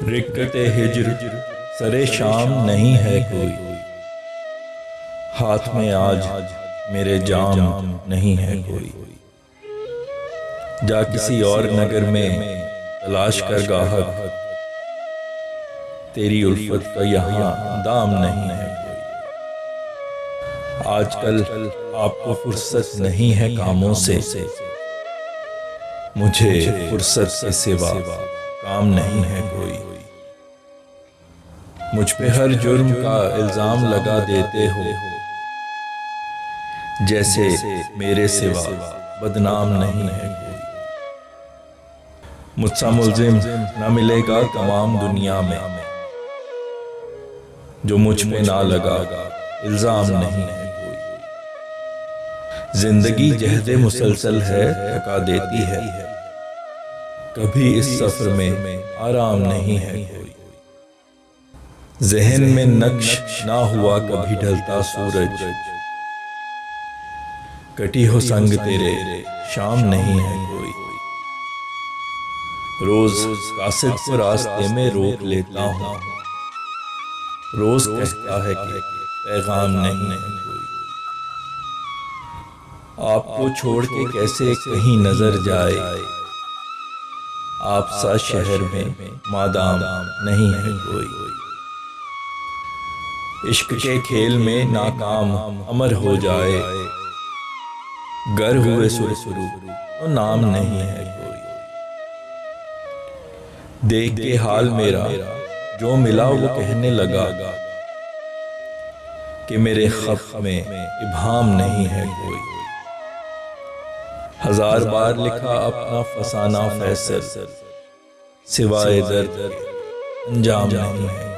रिक्कते हिज्र सरे शाम नहीं है कोई, हाथ में आज मेरे जाम नहीं है कोई। जा किसी और नगर में तलाश कर गाहक, तेरी उल्फत का यहाँ दाम नहीं है कोई। आजकल आपको फुर्सत नहीं है कामों से, मुझे फुर्सत के सिवा काम नहीं है कोई। मुझ पे हर जुर्म का इल्जाम लगा देते हो, जैसे मेरे सिवा बदनाम नहीं है कोई। मुझसा मुल्जिम न मिलेगा तमाम दुनिया में, जो मुझ पे ना लगा इल्जाम नहीं है कोई। जिंदगी जहदे मुसलसल है, थका देती है, कभी इस सफर में आराम नहीं है कोई। जहन में नक्श ना हुआ कभी ढलता सूरज, कटी हो संग तेरे शाम नहीं है कोई। रोज कासिद को रास्ते में रोक लेता हूँ, रोज कहता है कि पैगाम नहीं है कोई। आपको छोड़ के कैसे कहीं नजर जाए, आप सा शहर में मादाम नहीं है कोई। इश्क के खेल में नाकाम अमर हो जाए, गर हुए सुरसुरु तो नाम नहीं है कोई। देख के हाल मेरा जो मिला वो कहने लगा कि मेरे खत में इब्हाम नहीं है कोई। हजार बार लिखा अपना फसाना फैसल, सिवाय दर्द अंजाम नहीं है।